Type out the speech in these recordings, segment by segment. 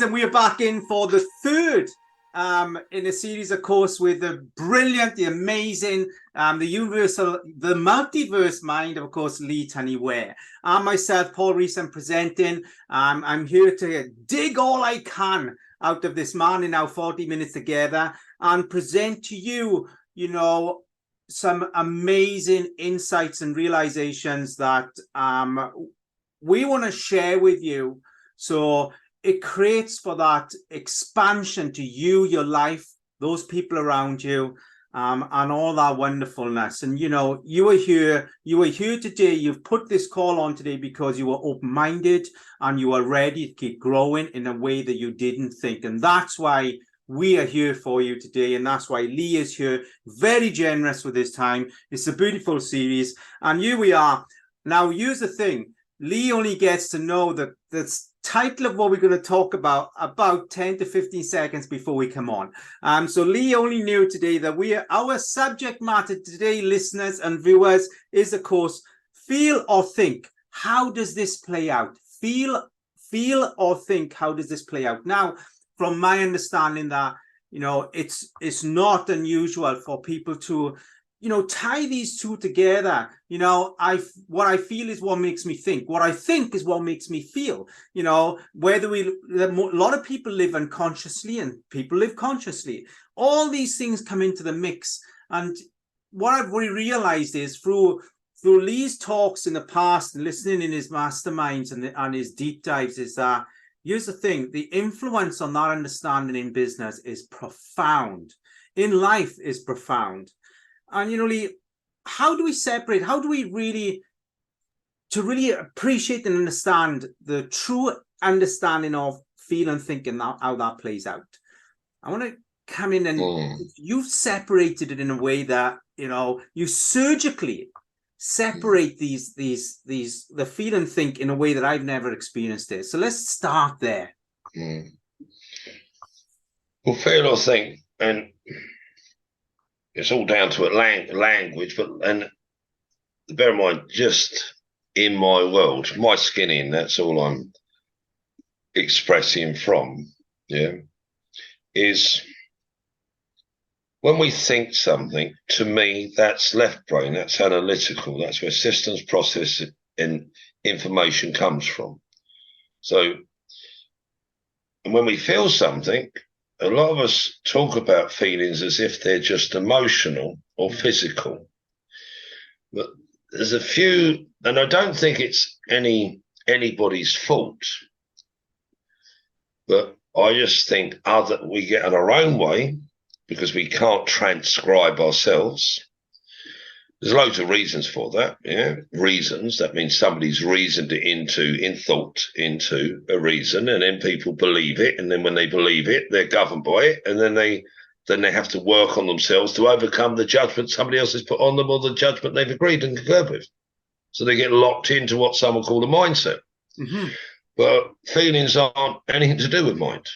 and we are back in for the third in a series, of course, with the brilliant, the amazing, the universal, the multiverse mind, of course, Lee Tunny Ware. I'm myself, Paul Rees, I'm presenting. I'm here to dig all I can out of this man in our 40 minutes together and present to you, you know, some amazing insights and realizations that we want to share with you. So it creates for that expansion to you, your life, those people around you, and all that wonderfulness. And, you know, you are here today. You've put this call on today because you were open-minded and you are ready to keep growing in a way that you didn't think. And that's why we are here for you today. And that's why Lee is here, very generous with his time. It's a beautiful series. And here we are. Now, here's the thing. Lee only gets to know the title of what we're going to talk about 10 to 15 seconds before we come on. So Lee only knew today that our subject matter today, listeners and viewers, is, of course, feel or think. How does this play out? Feel or think. How does this play out? Now, from my understanding, that, you know, it's not unusual for people to, you know, tie these two together. You know, what I feel is what makes me think. What I think is what makes me feel. You know, a lot of people live unconsciously and people live consciously. All these things come into the mix. And what I've realized is through Lee's talks in the past and listening in his masterminds and his deep dives is that, here's the thing, the influence on that understanding in business is profound. In life is profound. And, you know, Lee, how do we separate? How do we really appreciate and understand the true understanding of feel and think and how that plays out? I want to come in and you've separated it in a way that, you know, you surgically separate the feel and think in a way that I've never experienced it. So let's start there. Well, feel or think, and it's all down to language, and bear in mind, just in my world, my skin in, that's all I'm expressing from, is when we think something, to me, that's left brain, that's analytical, that's where systems, process, and information comes from. So, and when we feel something, a lot of us talk about feelings as if they're just emotional or physical. But there's a few, and I don't think it's anybody's fault, but I just think we get in our own way because we can't transcribe ourselves. There's loads of reasons for that, reasons. That means somebody's reasoned it in thought into a reason, and then people believe it, and then when they believe it, they're governed by it, and then they have to work on themselves to overcome the judgment somebody else has put on them or the judgment they've agreed and concurred with. So they get locked into what some will call a mindset. Mm-hmm. But feelings aren't anything to do with mind.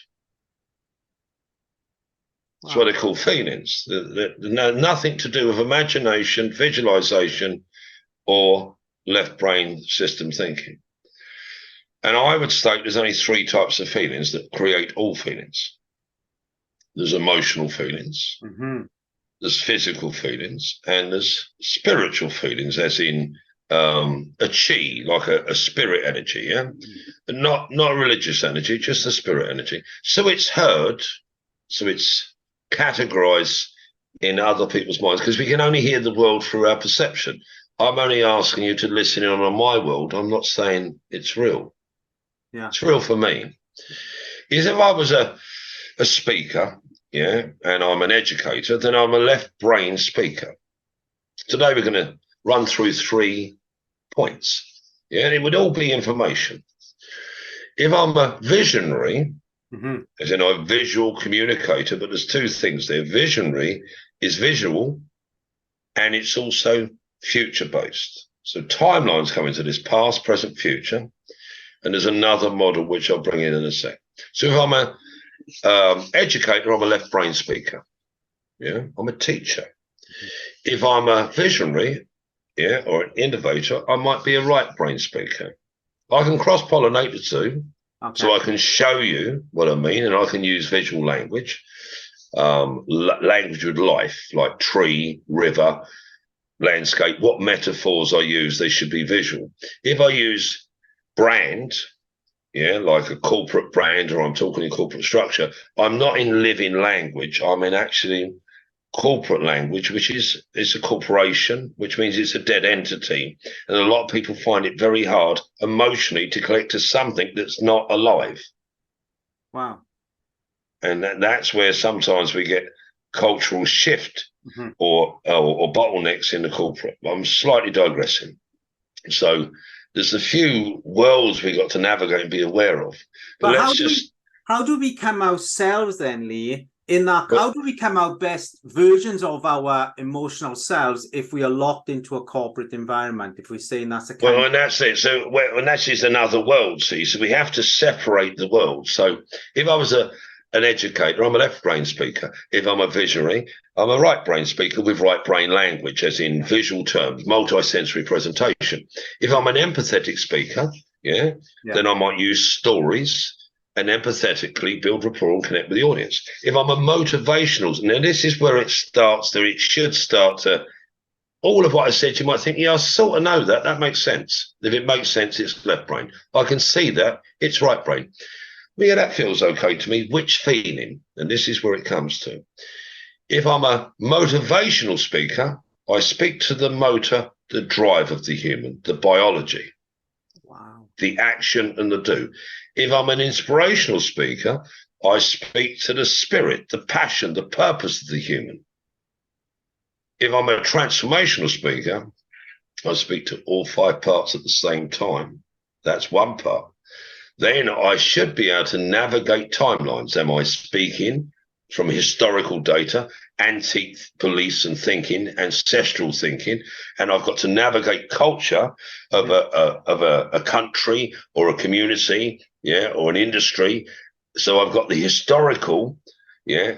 That's what they call feelings. Nothing to do with imagination, visualization, or left brain system thinking. And I would state there's only three types of feelings that create all feelings. There's emotional feelings, there's physical feelings, and there's spiritual feelings, as in a chi, like a spirit energy, but not religious energy, just a spirit energy. So it's heard, so it's categorized in other people's minds, because we can only hear the world through our perception. I'm only asking you to listen in on my world. I'm not saying it's real. Yeah, it's real for me. Because if I was a speaker, and I'm an educator, then I'm a left brain speaker. Today we're going to run through 3 points, and it would all be information. If I'm a visionary, as in I'm a visual communicator, but there's 2 things there. Visionary is visual, and it's also future-based. So timelines come into this: past, present, future. And there's another model which I'll bring in a sec. So if I'm a educator, I'm a left brain speaker. I'm a teacher. If I'm a visionary, or an innovator, I might be a right brain speaker. I can cross-pollinate the 2, Okay. So I can show you what I mean, and I can use visual language, language with life, like tree, river, landscape. What metaphors I use, they should be visual. If I use brand, yeah, like a corporate brand, or I'm talking in corporate structure, I'm not in living language. I'm in actually corporate language, which is it's a corporation, which means it's a dead entity. And a lot of people find it very hard emotionally to connect to something that's not alive. Wow. And that's where sometimes we get cultural shift Mm-hmm. or bottlenecks in the corporate. I'm slightly digressing. So there's a few worlds we got to navigate and be aware of. But But let's just how do we become ourselves then, Lee? In that, but, how do we become our best versions of our emotional selves if we are locked into a corporate environment? If we're saying that's a kind well, and that's it. So and that is another world. See, so we have to separate the world. So if I was an educator, I'm a left brain speaker. If I'm a visionary, I'm a right brain speaker with right brain language, as in visual terms, multi-sensory presentation. If I'm an empathetic speaker, yeah, then I might use stories and empathetically build rapport and connect with the audience. If I'm a motivational, now this is where it starts to, it should start to, all of what I said, you might think, yeah, I sort of know that. That makes sense. If it makes sense, it's left brain. I can see that it's right brain. Well, yeah, that feels okay to me. Which feeling? And this is where it comes to. If I'm a motivational speaker, I speak to the motor, the drive of the human, the biology. Wow. The action and the do. If I'm an inspirational speaker, I speak to the spirit, the passion, the purpose of the human. If I'm a transformational speaker, I speak to all 5 parts at the same time. That's one part. Then I should be able to navigate timelines. Am I speaking from historical data, antique beliefs and thinking, ancestral thinking, and I've got to navigate culture of a country or a community, yeah, or an industry. So I've got the historical, yeah,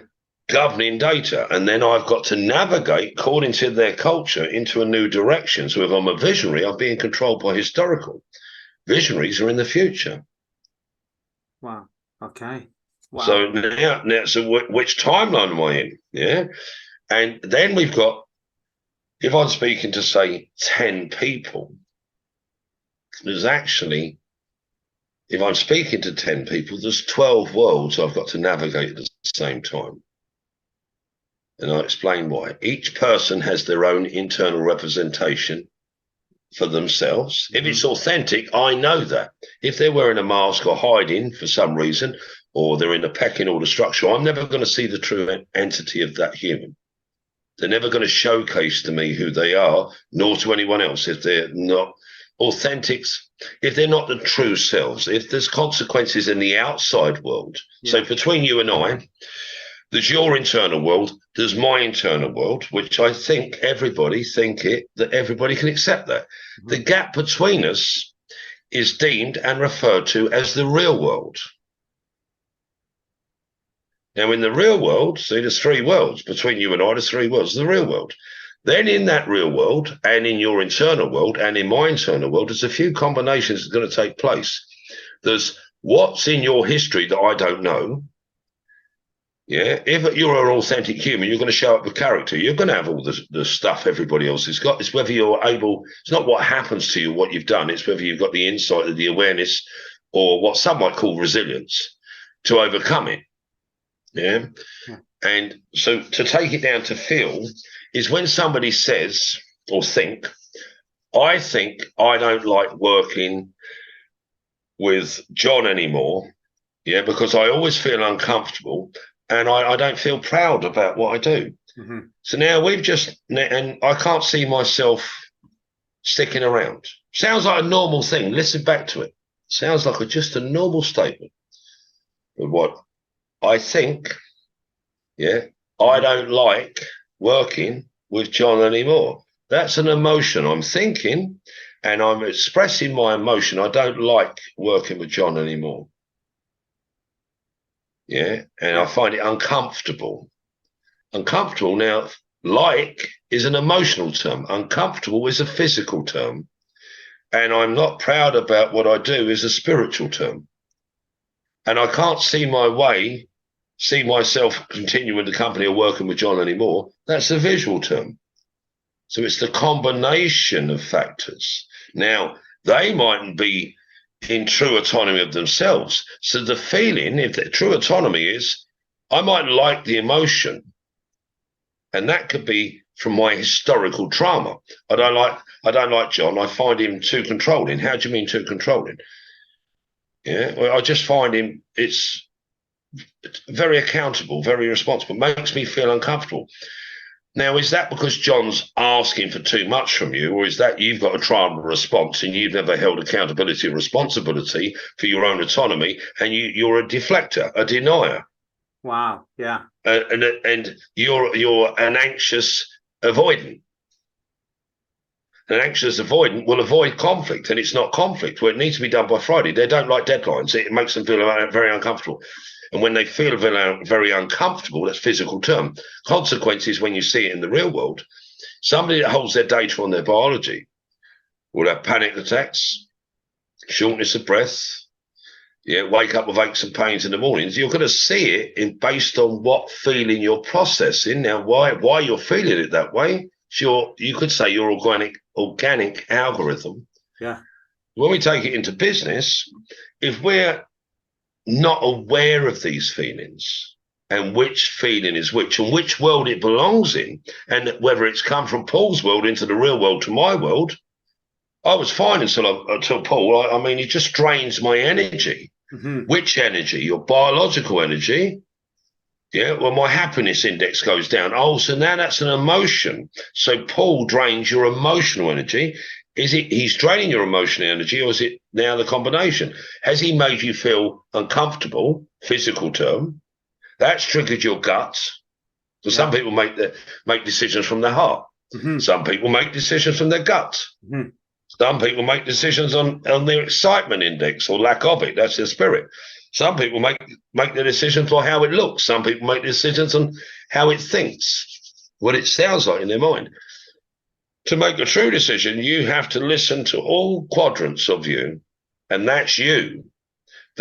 governing data, and then I've got to navigate according to their culture into a new direction. So if I'm a visionary, I'm being controlled by historical. Visionaries are in the future. Wow. Okay. Wow. So now, so which timeline am I in? Yeah. And then we've got, if I'm speaking to, say, 10 people, there's actually, if I'm speaking to 10 people, there's 12 worlds I've got to navigate at the same time. And I'll explain why. Each person has their own internal representation for themselves. If it's authentic, I know that. If they're wearing a mask or hiding for some reason, or they're in a pecking order structure, I'm never going to see the true entity of that human. They're never going to showcase to me who they are, nor to anyone else if they're not authentics, if they're not the true selves, if there's consequences in the outside world. Yeah. So between you and I, there's your internal world, there's my internal world, which I think that everybody can accept that. Mm-hmm. The gap between us is deemed and referred to as the real world. Now, in the real world, see, there's 3 worlds. Between you and I, there's 3 worlds, the real world. Then in that real world, and in your internal world, and in my internal world, there's a few combinations that are going to take place. There's what's in your history that I don't know. Yeah, if you're an authentic human, you're going to show up with character. You're going to have all the stuff everybody else has got. It's whether you're able, it's not what happens to you, what you've done. It's whether you've got the insight, the awareness, or what some might call resilience to overcome it. Yeah. And so to take it down to feel is when somebody says or think I don't like working with John anymore. Yeah, because I always feel uncomfortable and I don't feel proud about what I do. Mm-hmm. So now and I can't see myself sticking around. Sounds like a normal thing. Listen back to it. Sounds like just a normal statement. But what I think, yeah, I don't like working with John anymore. That's an emotion I'm thinking, and I'm expressing my emotion. I don't like working with John anymore. Yeah, and I find it uncomfortable. Uncomfortable now, like is an emotional term. Uncomfortable is a physical term. And I'm not proud about what I do is a spiritual term. and I can't see myself continuing the company or working with John anymore, that's a visual term. So it's the combination of factors. Now, they mightn't be in true autonomy of themselves. So the feeling, if the true autonomy is, I might like the emotion, and that could be from my historical trauma. I don't like John. I find him too controlling. How do you mean too controlling? Yeah, well, I just find him, it's very accountable, very responsible, makes me feel uncomfortable. Now, is that because John's asking for too much from you, or is that you've got a trauma response and you've never held accountability or responsibility for your own autonomy, and you're a deflector, a denier? Wow. Yeah. And you're an anxious avoidant. An anxious avoidant will avoid conflict, and it's not conflict. Well, it needs to be done by Friday. They don't like deadlines. It makes them feel very uncomfortable. And when they feel very uncomfortable, that's physical term. Consequences, when you see it in the real world, somebody that holds their data on their biology will have panic attacks, shortness of breath, wake up with aches and pains in the mornings. You're going to see it based on what feeling you're processing. Now, why you're feeling it that way? You could say your organic algorithm. Yeah. When we take it into business, if we're not aware of these feelings and which feeling is which and which world it belongs in, and whether it's come from Paul's world into the real world to my world, I was fine until Paul. I mean, it just drains my energy. Mm-hmm. Which energy? Your biological energy. Yeah, well, my happiness index goes down. Oh, so now that's an emotion. So Paul drains your emotional energy. He's draining your emotional energy, or is it now the combination? Has he made you feel uncomfortable, physical term? That's triggered your guts. So some people make decisions from their heart. Mm-hmm. Some people make decisions from their guts. Mm-hmm. Some people make decisions on their excitement index or lack of it. That's their spirit. Some people make the decisions for how it looks. Some people make decisions on how it thinks, what it sounds like in their mind. To make a true decision, you have to listen to all quadrants of you, and that's you.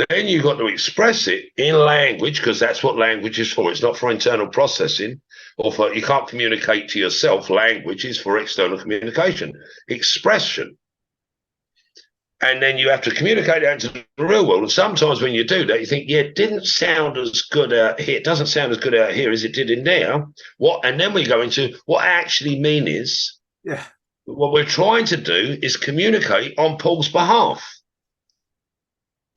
Then you've got to express it in language, because that's what language is for. It's not for internal processing, you can't communicate to yourself. Language is for external communication, expression. And then you have to communicate that into the real world. And sometimes when you do that, you think, it didn't sound as good out here. It doesn't sound as good out here as it did in there. And then we go into what I actually mean is, what we're trying to do is communicate on Paul's behalf.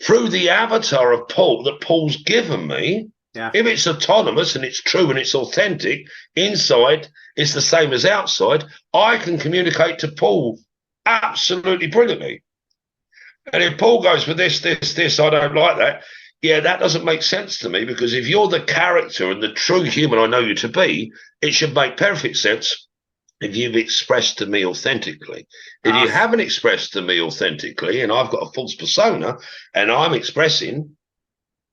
Through the avatar of Paul that Paul's given me, if it's autonomous and it's true and it's authentic, inside it's the same as outside, I can communicate to Paul absolutely brilliantly. And if Paul goes with this, I don't like that. Yeah, that doesn't make sense to me, because if you're the character and the true human I know you to be, it should make perfect sense if you've expressed to me authentically. If you haven't expressed to me authentically, and I've got a false persona and I'm expressing,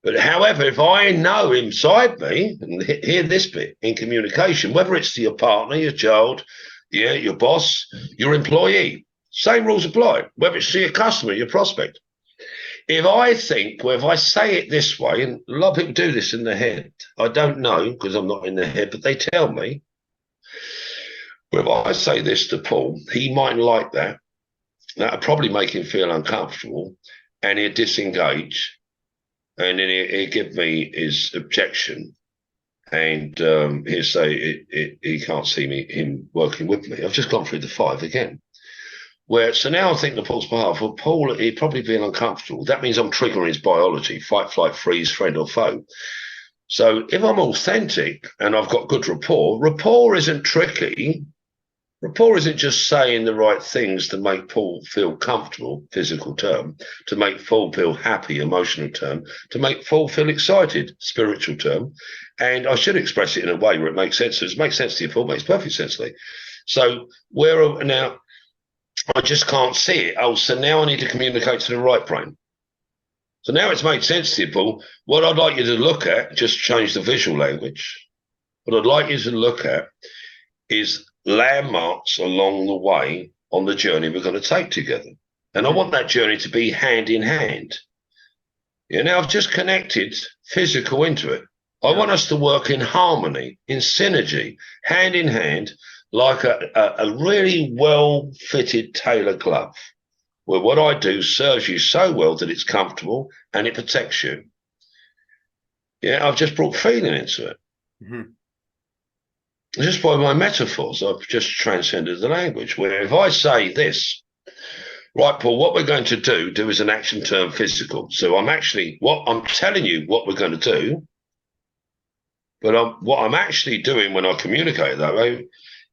but however, if I know inside me, and hear this bit in communication, whether it's to your partner, your child, your boss, your employee, same rules apply, whether it's to your customer, your prospect. If I think, if I say it this way, and a lot of people do this in their head, I don't know because I'm not in their head, but they tell me, if I say this to Paul, he mightn't like that. That'll probably make him feel uncomfortable, and he'll disengage, and then he'll give me his objection, and he'll say he can't see him working with me. I've just gone through the 5 again. So now I'm thinking of Paul's behalf. Well, Paul, he'd probably be uncomfortable. That means I'm triggering his biology, fight, flight, freeze, friend or foe. So if I'm authentic and I've got good rapport isn't tricky. Rapport isn't just saying the right things to make Paul feel comfortable, physical term, to make Paul feel happy, emotional term, to make Paul feel excited, spiritual term. And I should express it in a way where it makes sense. So it makes sense to you, Paul, makes perfect sense to me. So now I just can't see it. So now I need to communicate to the right brain. So now it's made sense to you, Paul. What I'd like you to look at, just change the visual language. What I'd like you to look at is landmarks along the way on the journey we're going to take together. And I want that journey to be hand in hand. Yeah, now I've just connected physical into it. I want us to work in harmony, in synergy, hand in hand, like a really well-fitted tailor glove, where what I do serves you so well that it's comfortable and it protects you. Yeah, I've just brought feeling into it. Mm-hmm. Just by my metaphors, I've just transcended the language, where if I say this, right, Paul, what we're going to do is an action term physical. So what I'm telling you what we're going to do, but what I'm actually doing when I communicate that way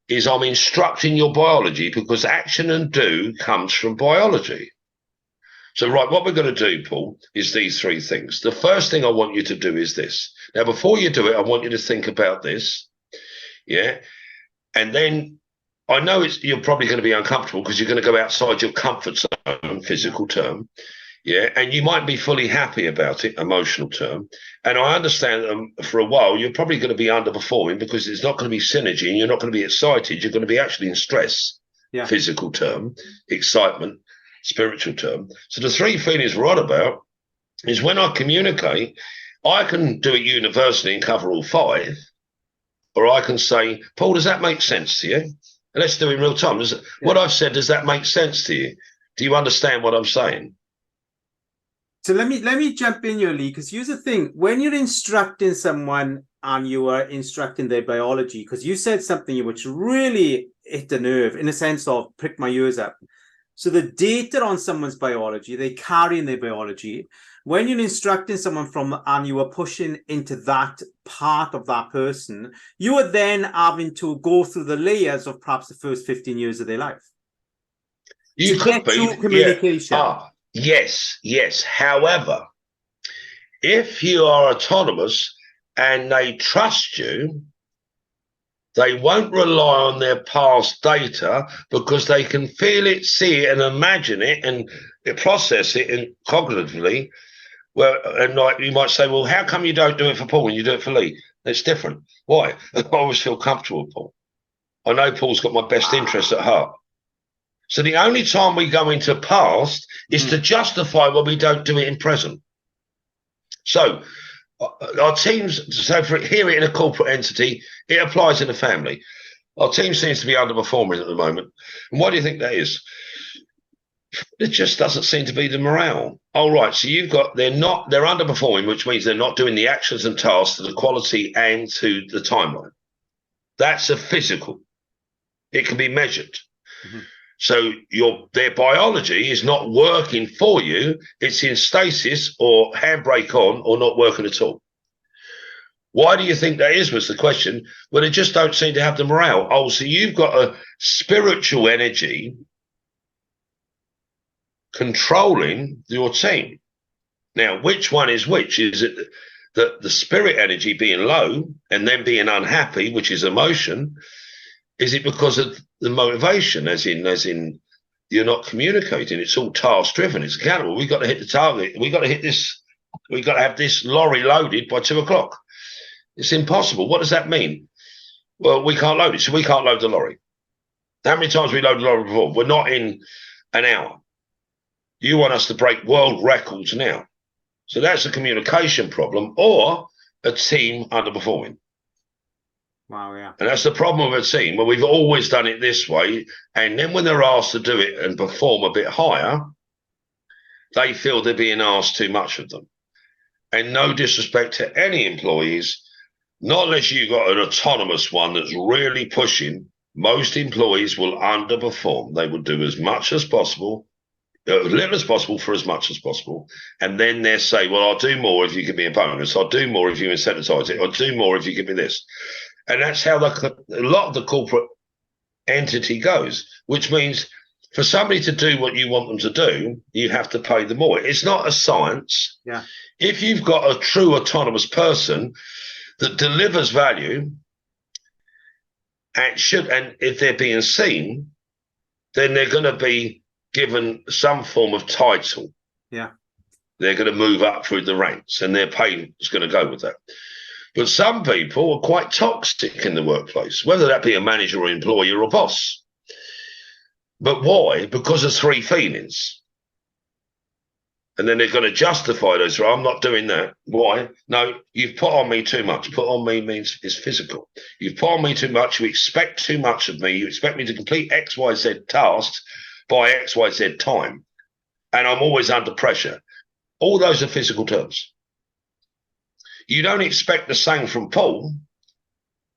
is I'm instructing your biology, because action and do comes from biology. So, right, what we're going to do, Paul, is these three things. The first thing I want you to do is this. Now, before you do it, I want you to think about this. Yeah. And then I know you're probably going to be uncomfortable because you're going to go outside your comfort zone, physical term. Yeah. And you might be fully happy about it, emotional term. And I understand that for a while, you're probably going to be underperforming because it's not going to be synergy and you're not going to be excited. You're going to be actually in stress, physical term, excitement, spiritual term. So the three feelings we're on about is when I communicate, I can do it universally and cover all five. Or I can say, Paul, does that make sense to you? And let's do it in real time. What I've said, does that make sense to you? Do you understand what I'm saying? So let me jump in here, Lee, because here's the thing. When you're instructing someone and you are instructing their biology, because you said something which really hit the nerve in the sense of prick my ears up. So the data on someone's biology, they carry in their biology. When you're instructing someone and you are pushing into that part of that person, you are then having to go through the layers of perhaps the first 15 years of their life. You could be. True communication. Yeah. Yes. However, if you are autonomous and they trust you, they won't rely on their past data because they can feel it, see it, and imagine it and process it and cognitively. Well, and like you might say, well, how come you don't do it for Paul and you do it for Lee? It's different. Why? I always feel comfortable with Paul. I know Paul's got my best interest at heart. So the only time we go into past is to justify why we don't do it in present. So our teams, so for here in a corporate entity, it applies in a family. Our team seems to be underperforming at the moment. And why do you think that is? It just doesn't seem to be the morale. Oh, right. So they're underperforming, which means they're not doing the actions and tasks to the quality and to the timeline. That's a physical. It can be measured. Mm-hmm. So their biology is not working for you. It's in stasis or handbrake on or not working at all. Why do you think that is, was the question. Well, they just don't seem to have the morale. Oh, so you've got a spiritual energy controlling your team. Now, which one is which? Is it the spirit energy being low and then being unhappy, which is emotion? Is it because of the motivation, as in you're not communicating? It's all task driven. It's accountable. We've got to hit the target. We've got to hit this. We've got to have this lorry loaded by 2:00. It's impossible. What does that mean? Well, we can't load it, so we can't load the lorry. How many times we loaded the lorry before? We're not in an hour. You want us to break world records now. So that's a communication problem or a team underperforming. Wow, yeah. And that's the problem with a team. Well, we've always done it this way. And then when they're asked to do it and perform a bit higher, they feel they're being asked too much of them. And no disrespect to any employees, not unless you've got an autonomous one that's really pushing, most employees will underperform. They will do as much as possible, as little as possible for as much as possible. And then they say, well, I'll do more if you give me a bonus. I'll do more if you incentivize it. I'll do more if you give me this. And that's how a lot of the corporate entity goes, which means for somebody to do what you want them to do, you have to pay them more. It's not a science. Yeah. If you've got a true autonomous person that delivers value and if they're being seen, then they're going to be given some form of title. Yeah. They're going to move up through the ranks and their pay is going to go with that. But some people are quite toxic in the workplace, whether that be a manager or employee or a boss. But why? Because of three feelings. And then they're going to justify those. I'm not doing that. Why? No, you've put on me too much. Put on me means it's physical. You've put on me too much. You expect too much of me. You expect me to complete X, Y, Z tasks by X, Y, Z time. And I'm always under pressure. All those are physical terms. You don't expect the same from Paul.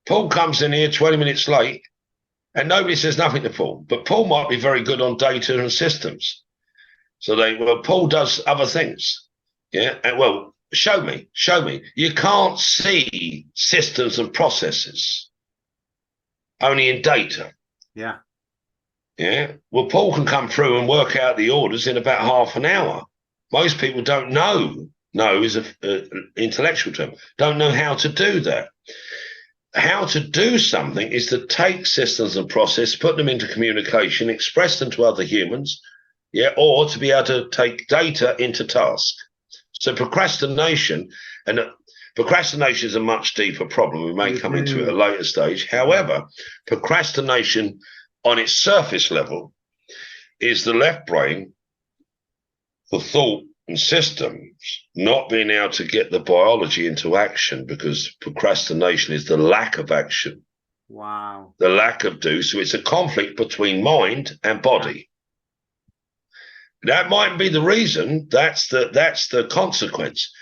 Paul comes in here 20 minutes late and nobody says nothing to Paul. But Paul might be very good on data and systems. So Paul does other things. Yeah. And well, show me. You can't see systems and processes only in data. Yeah. Yeah. Well, Paul can come through and work out the orders in about half an hour. Most people don't know. No is an intellectual term. Don't know how to do that. How to do something is to take systems and process, put them into communication, express them to other humans, yeah, or to be able to take data into task. So procrastination is a much deeper problem. We may come into it at a later stage. However, procrastination on its surface level is the left brain, the thought and systems, not being able to get the biology into action, because procrastination is the lack of action. Wow. The lack of do. So it's a conflict between mind and body. That might be the reason. That's the consequence.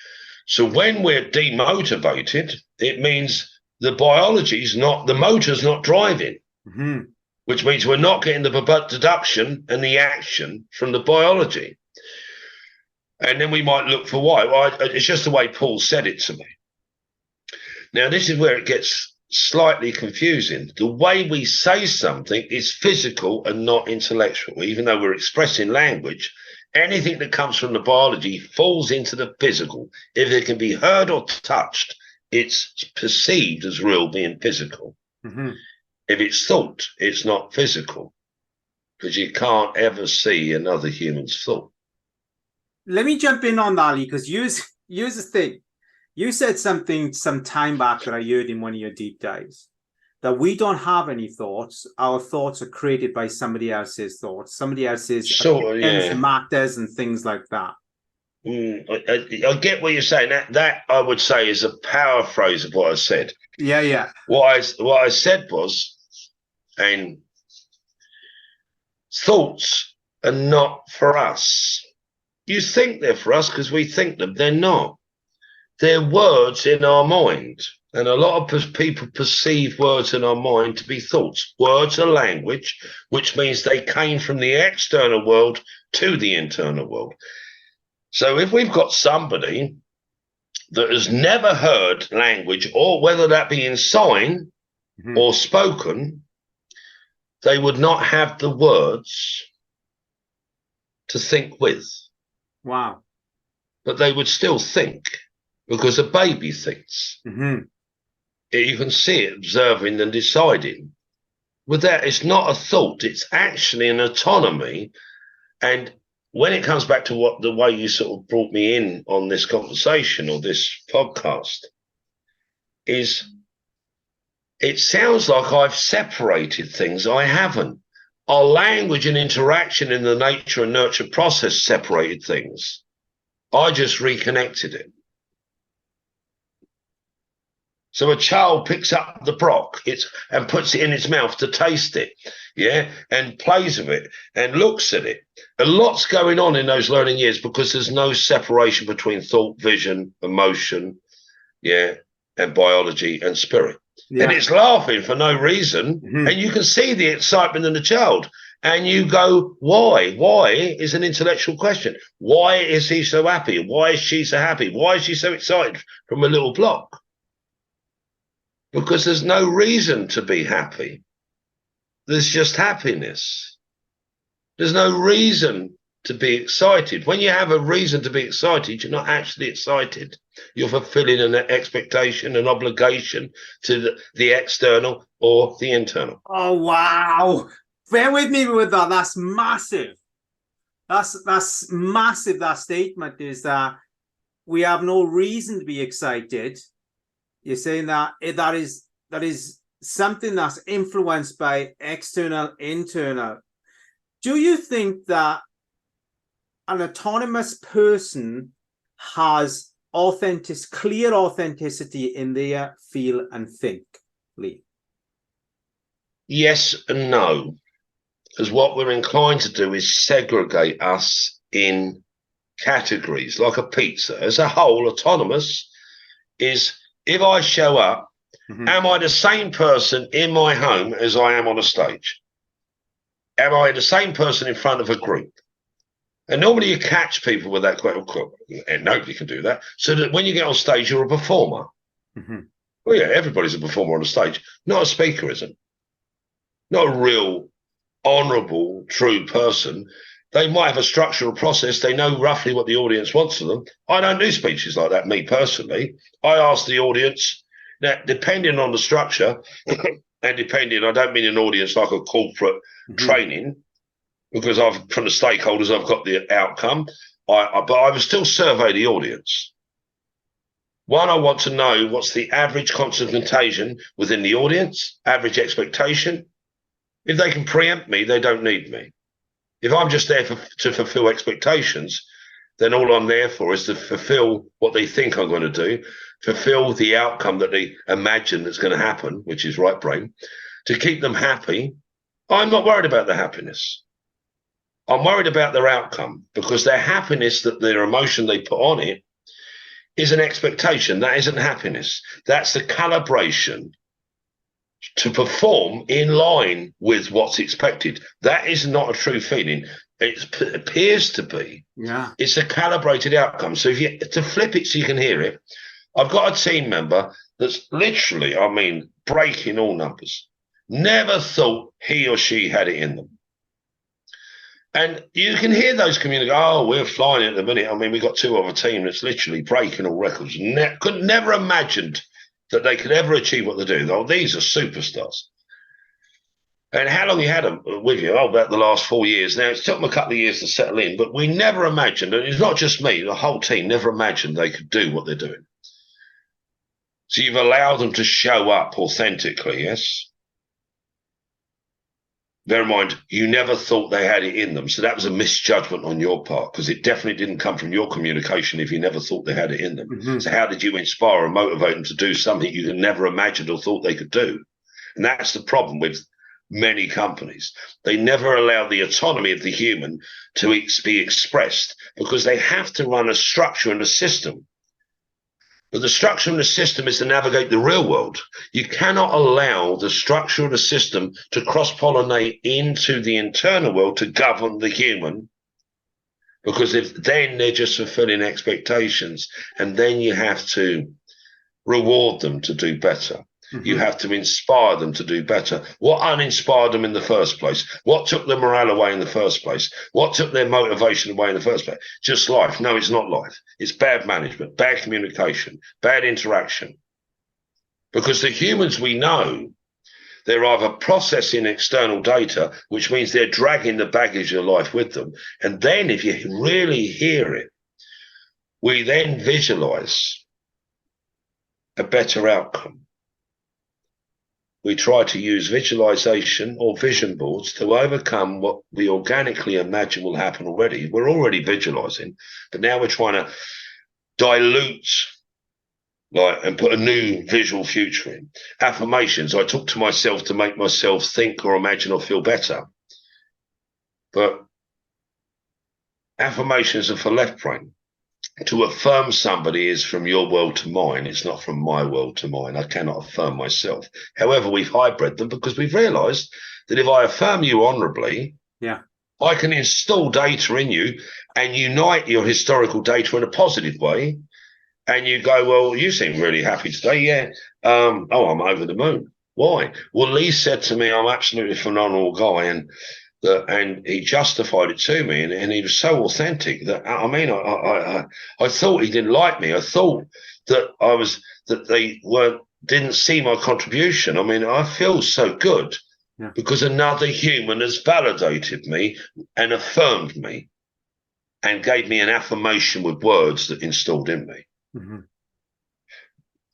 So when we're demotivated, it means the biology's not, the motor's not driving, which means we're not getting the deduction and the action from the biology. And then we might look for why. Well, it's just the way Paul said it to me. Now, this is where it gets slightly confusing. The way we say something is physical and not intellectual. Even though we're expressing language, anything that comes from the biology falls into the physical. If it can be heard or touched, it's perceived as real, being physical. If it's thought, it's not physical, because you can't ever see another human's thought. Let me jump in on that, because here's the thing. You said something some time back that I heard in one of your deep dives, that we don't have any thoughts. Our thoughts are created by somebody else's thoughts, somebody else's matters and things like that. I get what you're saying. That I would say is a paraphrase of what I said. Yeah. What I said was, and thoughts are not for us. You think they're for us because we think them. They're not. They're words in our mind. And a lot of people perceive words in our mind to be thoughts. Words are language, which means they came from the external world to the internal world. So if we've got somebody that has never heard language, or whether that be in sign or spoken, they would not have the words to think with. Wow. But they would still think, because a baby thinks. You can see it observing and deciding. With that, it's not a thought. It's actually an autonomy. And when it comes back to the way you sort of brought me in on this conversation or this podcast, is it sounds like I've separated things. I haven't. Our language and interaction in the nature and nurture process separated things. I just reconnected it. So a child picks up the brock and puts it in its mouth to taste it, and plays with it and looks at it. A lot's going on in those learning years because there's no separation between thought, vision, emotion, and biology and spirit. And it's laughing for no reason, and you can see the excitement in the child. And you go, why? Why is an intellectual question. Why is he so happy? Why is she so happy? Why is she so excited from a little block? Because there's no reason to be happy. There's just happiness. There's no reason to be excited. When you have a reason to be excited, you're not actually excited. You're fulfilling an expectation, an obligation to the external or the internal. Oh, wow. Bear with me with that. That's massive. That's massive. That statement is that we have no reason to be excited. You're saying that that is something that's influenced by external, internal. Do you think that an autonomous person has clear authenticity in their feel and think, Lee? Yes and no. Because what we're inclined to do is segregate us in categories, like a pizza. As a whole, autonomous is, if I show up, am I the same person in my home as I am on a stage? Am I the same person in front of a group? And normally you catch people with that question, and nobody can do that. So that when you get on stage, you're a performer. Well, yeah, everybody's a performer on a stage. Not a speaker isn't. Not a real honourable, true person. They might have a structural process. They know roughly what the audience wants of them. I don't do speeches like that, me personally. I ask the audience, now, depending on the structure, and depending, I don't mean an audience like a corporate training, because from the stakeholders, I've got the outcome. But I will still survey the audience. One, I want to know what's the average constant contagion within the audience, average expectation. If they can preempt me, they don't need me. If I'm just there to fulfill expectations, then all I'm there for is to fulfill what they think I'm going to do, fulfill the outcome that they imagine that's going to happen, which is right brain, to keep them happy. I'm not worried about the happiness. I'm worried about their outcome, because their happiness, that their emotion they put on it, is an expectation. That isn't happiness. That's the calibration to perform in line with what's expected. That is not a true feeling. It appears to be. Yeah. It's a calibrated outcome. So to flip it so you can hear it, I've got a team member that's literally, breaking all numbers. Never thought he or she had it in them. And you can hear those communicate, oh, we're flying at the minute. We've got two of a team that's literally breaking all records. Could never imagined that they could ever achieve what they do. Oh, these are superstars. And how long you had them with you? Oh, about the last 4 years. Now, it's took them a couple of years to settle in, but we never imagined, and it's not just me, the whole team never imagined they could do what they're doing. So you've allowed them to show up authentically, yes? Bear in mind, you never thought they had it in them. So that was a misjudgment on your part, because it definitely didn't come from your communication if you never thought they had it in them. So how did you inspire and motivate them to do something you had never imagined or thought they could do? And that's the problem with many companies. They never allow the autonomy of the human to be expressed, because they have to run a structure and a system. But the structure and the system is to navigate the real world. You cannot allow the structure of the system to cross-pollinate into the internal world to govern the human, because then they're just fulfilling expectations, and then you have to reward them to do better. You have to inspire them to do better. What uninspired them in the first place? What took their morale away in the first place? What took their motivation away in the first place? Just life. No, it's not life. It's bad management, bad communication, bad interaction. Because the humans we know, they're either processing external data, which means they're dragging the baggage of life with them. And then if you really hear it, we then visualize a better outcome. We try to use visualization or vision boards to overcome what we organically imagine will happen already. We're already visualizing, but now we're trying to dilute and put a new visual future in. Affirmations. I talk to myself to make myself think or imagine or feel better. But affirmations are for left brain. To affirm somebody is from your world to mine. It's not from my world to mine. I cannot affirm myself. However, we've hybrid them because we've realized that if I affirm you honorably, I can install data in you and unite your historical data in a positive way. And you go, well, you seem really happy today. Yeah. I'm over the moon. Why? Well, Lee said to me, I'm absolutely a phenomenal guy. And he justified it to me, and he was so authentic that I thought he didn't like me. I thought that they didn't see my contribution. I feel so good because another human has validated me and affirmed me and gave me an affirmation with words that installed in me.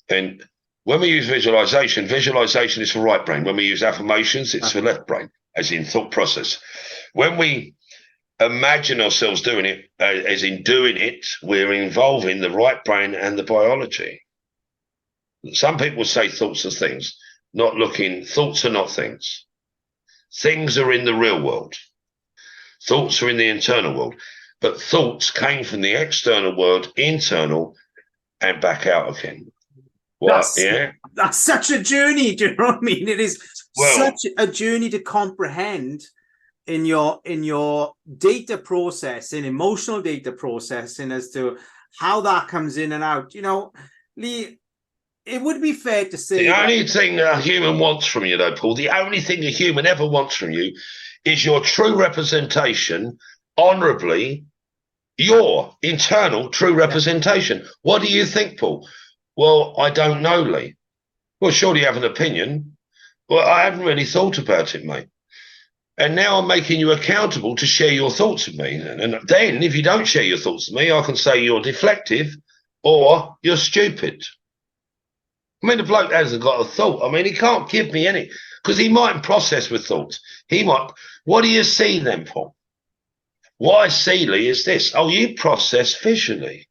And when we use visualization is for right brain. When we use affirmations, it's for left brain, as in thought process. When we imagine ourselves doing it, as in doing it, we're involving the right brain and the biology. Some people say thoughts are things, not looking. Thoughts are not things. Things are in the real world. Thoughts are in the internal world. But thoughts came from the external world, internal, and back out again. What? That's such a journey. Do you know what I mean? It is such a journey to comprehend in your data processing, emotional data processing, as to how that comes in and out. You know, Lee, it would be fair to say the only thing a human wants from you, though, Paul, the only thing a human ever wants from you is your true representation, honorably, your internal true representation. Yeah. What do you think, Paul? Well, I don't know, Lee. Well, surely you have an opinion. Well, I haven't really thought about it, mate. And now I'm making you accountable to share your thoughts with me. And then if you don't share your thoughts with me, I can say you're deflective or you're stupid. I mean, the bloke hasn't got a thought. I mean, he can't give me any, because he mightn't process with thoughts. He might. What do you see then, Paul? What I see, Lee, is this. Oh, you process visually.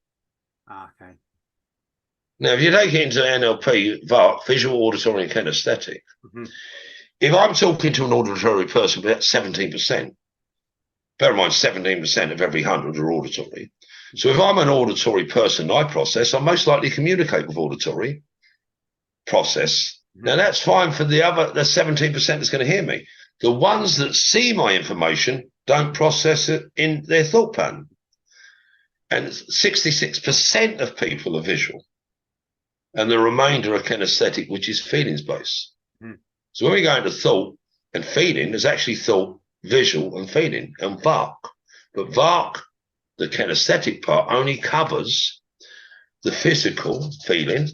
Okay. Now, if you take it into NLP, VARC, visual, auditory, and kinesthetic, if I'm talking to an auditory person, that's 17%. Bear in mind, 17% of every 100 are auditory. So if I'm an auditory person, I process, I most likely communicate with auditory, process. Now, that's fine for the 17% that's going to hear me. The ones that see my information don't process it in their thought pattern. And 66% of people are visual. And the remainder are kinesthetic, which is feelings-based. So when we go into thought and feeling, there's actually thought, visual, and feeling, and VARC. But VARC, the kinesthetic part, only covers the physical feeling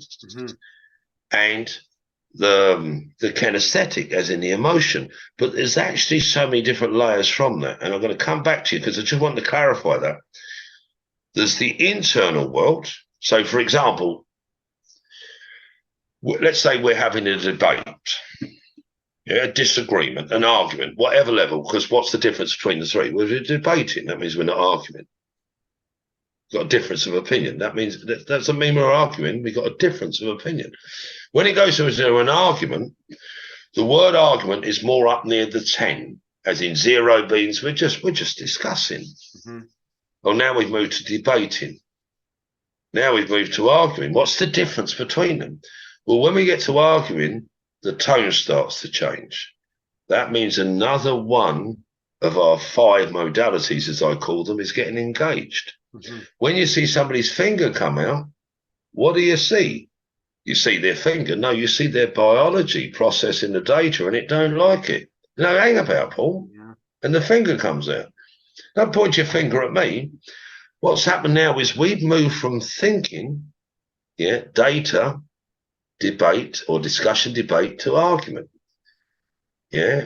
and the kinesthetic, as in the emotion. But there's actually so many different layers from that. And I'm going to come back to you because I just want to clarify that. There's the internal world. So, for example, let's say we're having a debate. Yeah, a disagreement, an argument, whatever level, because what's the difference between the three? We're debating. That means we're not arguing. We've got a difference of opinion. That means that doesn't mean we're arguing. We've got a difference of opinion. When it goes to an argument, the word argument is more up near the 10, as in 0 means we're just discussing. Well, now we've moved to debating. Now we've moved to arguing. What's the difference between them? Well, when we get to arguing, the tone starts to change. That means another one of our 5 modalities, as I call them, is getting engaged. When you see somebody's finger come out, what do you see? You see their finger. No, you see their biology processing the data, and it don't like it. No, hang about, Paul. Yeah. And the finger comes out. Don't point your finger at me. What's happened now is we've moved from thinking, data, debate or discussion debate to argument.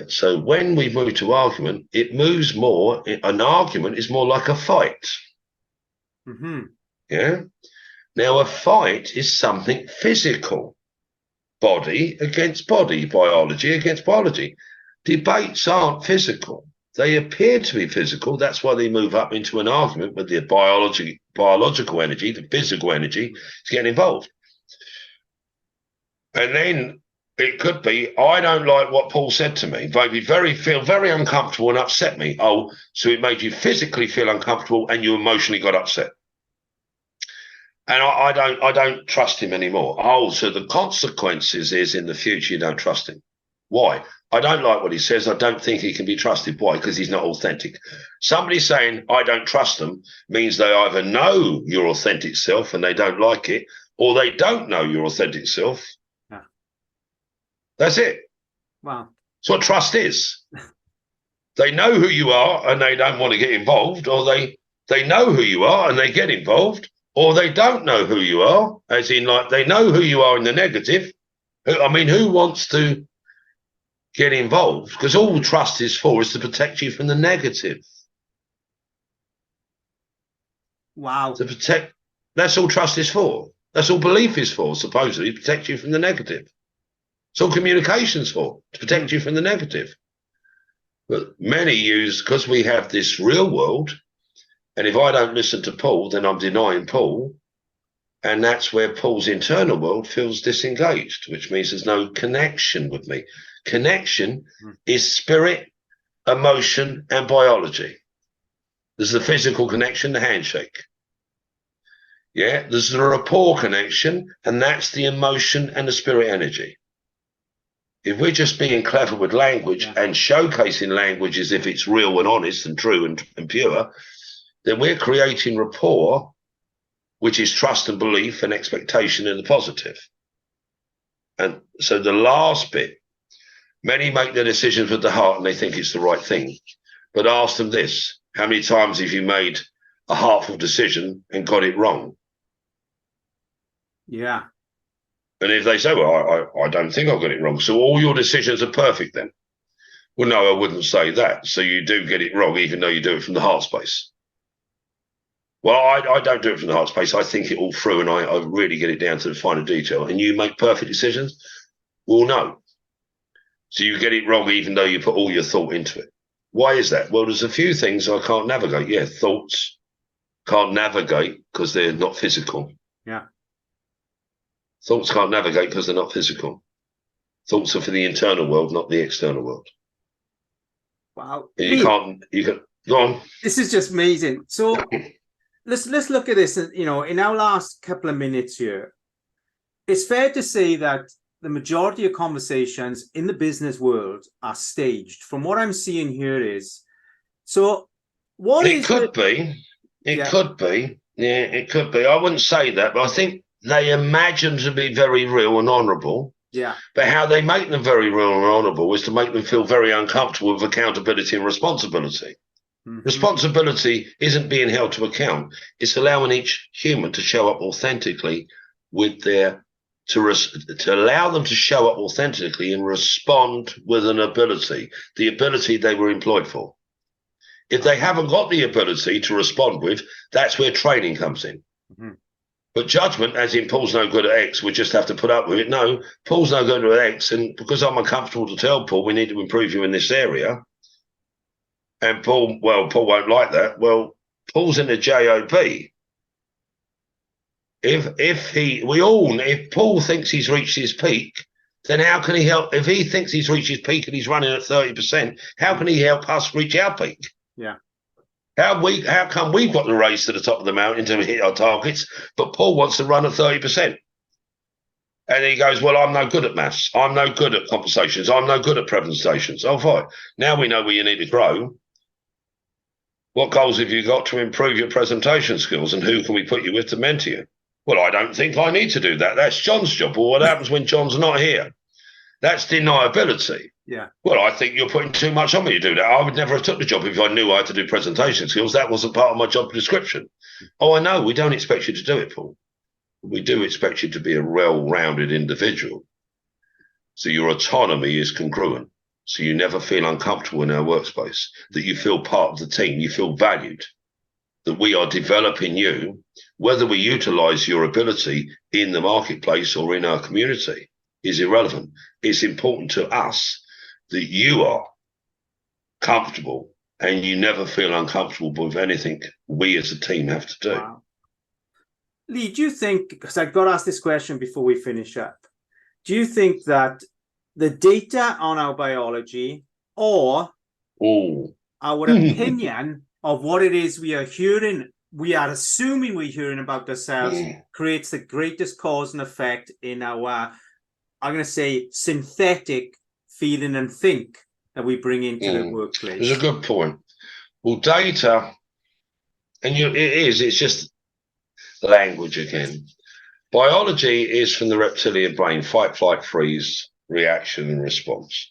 So when we move to argument, it moves more. An argument is more like a fight. Now a fight is something physical, body against body, biology against biology. Debates aren't physical. They appear to be physical. That's why they move up into an argument with the biological energy, the physical energy is getting involved. And then it could be, I don't like what Paul said to me. Made me feel very uncomfortable and upset me. Oh, so it made you physically feel uncomfortable and you emotionally got upset. And I don't trust him anymore. Oh, so the consequences is in the future you don't trust him. Why? I don't like what he says. I don't think he can be trusted. Why? Because he's not authentic. Somebody saying I don't trust them means they either know your authentic self and they don't like it, or they don't know your authentic self. That's it. Wow. That's what trust is. They know who you are and they don't want to get involved, or they know who you are and they get involved, or they don't know who you are, as in like they know who you are in the negative. I mean, who wants to get involved? Because all trust is for is to protect you from the negative. Wow. To protect, that's all trust is for. That's all belief is for, supposedly, to protect you from the negative. It's all communication's for, to protect you from the negative. But many use, because we have this real world, and if I don't listen to Paul, then I'm denying Paul. And that's where Paul's internal world feels disengaged, which means there's no connection with me. Connection is spirit, emotion, and biology. There's the physical connection, the handshake. Yeah, there's the rapport connection, and that's the emotion and the spirit energy. If we're just being clever with language and showcasing language as if it's real and honest and true and pure, then we're creating rapport, which is trust and belief and expectation in the positive. And so the last bit, many make their decisions with the heart and they think it's the right thing. But ask them this: how many times have you made a heartful decision and got it wrong? Yeah. And if they say, well, I don't think I got it wrong, so all your decisions are perfect then. Well, no, I wouldn't say that. So you do get it wrong, even though you do it from the heart space. Well, I don't do it from the heart space. I think it all through and I really get it down to the finer detail. And you make perfect decisions? Well, no. So you get it wrong even though you put all your thought into it. Why is that? Well, there's a few things I can't navigate. Yeah, thoughts can't navigate because they're not physical. Yeah. Thoughts can't navigate because they're not physical. Thoughts are for the internal world, not the external world. Wow. And you can go on. This is just amazing. So let's look at this. You know, in our last couple of minutes here, it's fair to say that the majority of conversations in the business world are staged. From what I'm seeing here is, so what it could be. It could be. Yeah, it could be. I wouldn't say that, but I think they imagine to be very real and honourable. Yeah. But how they make them very real and honourable is to make them feel very uncomfortable with accountability and responsibility. Mm-hmm. Responsibility isn't being held to account. It's allowing each human to show up authentically with their, to allow them to show up authentically and respond with an ability, the ability they were employed for. If they haven't got the ability to respond with, that's where training comes in. Mm-hmm. But judgment, as in Paul's no good at X, we just have to put up with it. No, Paul's no good at X, and because I'm uncomfortable to tell Paul we need to improve you in this area, and Paul won't like that. Well, Paul's in the job. If Paul thinks he's reached his peak, then how can he help? If he thinks he's reached his peak and he's running at 30%, how can he help us reach our peak? Yeah. How come we've got the race to the top of the mountain to hit our targets, but Paul wants to run at 30%? And he goes, well, I'm no good at maths. I'm no good at conversations. I'm no good at presentations. Oh, fine. Now we know where you need to grow. What goals have you got to improve your presentation skills, and who can we put you with to mentor you? Well, I don't think I need to do that. That's John's job. Well, what happens when John's not here? That's deniability. Yeah. Well, I think you're putting too much on me to do that. I would never have took the job if I knew I had to do presentation skills. That wasn't part of my job description. Oh, I know. We don't expect you to do it, Paul. We do expect you to be a well-rounded individual. So your autonomy is congruent. So you never feel uncomfortable in our workspace, that you feel part of the team, you feel valued, that we are developing you, whether we utilize your ability in the marketplace or in our community is irrelevant. It's important to us that you are comfortable and you never feel uncomfortable with anything we as a team have to do. Wow. Lee, do you think, because I got asked this question before we finish up, do you think that the data on our biology or our opinion of what it is we are hearing, we are assuming we're hearing about ourselves, creates the greatest cause and effect in our, I'm going to say, synthetic feeling and think that we bring into the workplace? It's a good point. Well, data, and it's just language again. Biology is from the reptilian brain, fight, flight, freeze, reaction and response.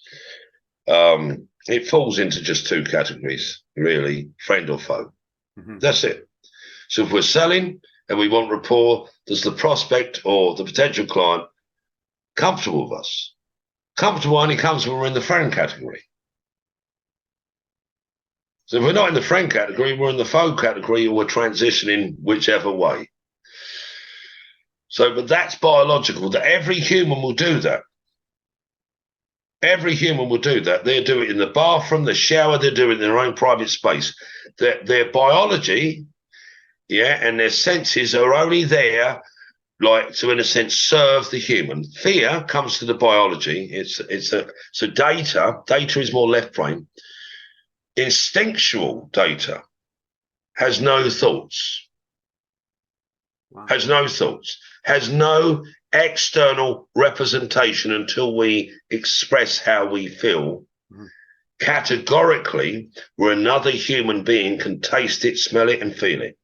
It falls into just two categories, really, friend or foe. Mm-hmm. That's it. So if we're selling and we want rapport, does the prospect or the potential client comfortable with us? Comfortable only comes when we're in the friend category. So if we're not in the friend category, we're in the foe category, or we're transitioning whichever way. So, but that's biological, that every human will do that. Every human will do that. They'll do it in the bathroom, the shower, they'll do it in their own private space. Their biology, and their senses are only there, like, to, in a sense, serve the human. Fear comes to the biology. So data is more left brain. Instinctual data has no thoughts. Wow. Has no thoughts. Has no external representation until we express how we feel categorically, where another human being can taste it, smell it, and feel it.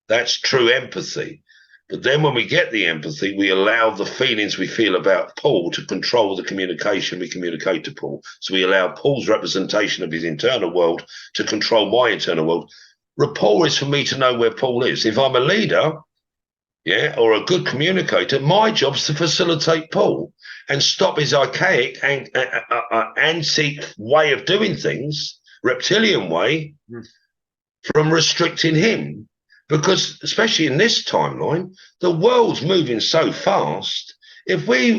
That's true empathy. But then when we get the empathy, we allow the feelings we feel about Paul to control the communication we communicate to Paul. So we allow Paul's representation of his internal world to control my internal world. Rapport is for me to know where Paul is. If I'm a leader, or a good communicator, my job's to facilitate Paul and stop his archaic and antique way of doing things, reptilian way, from restricting him. Because especially in this timeline, the world's moving so fast. If we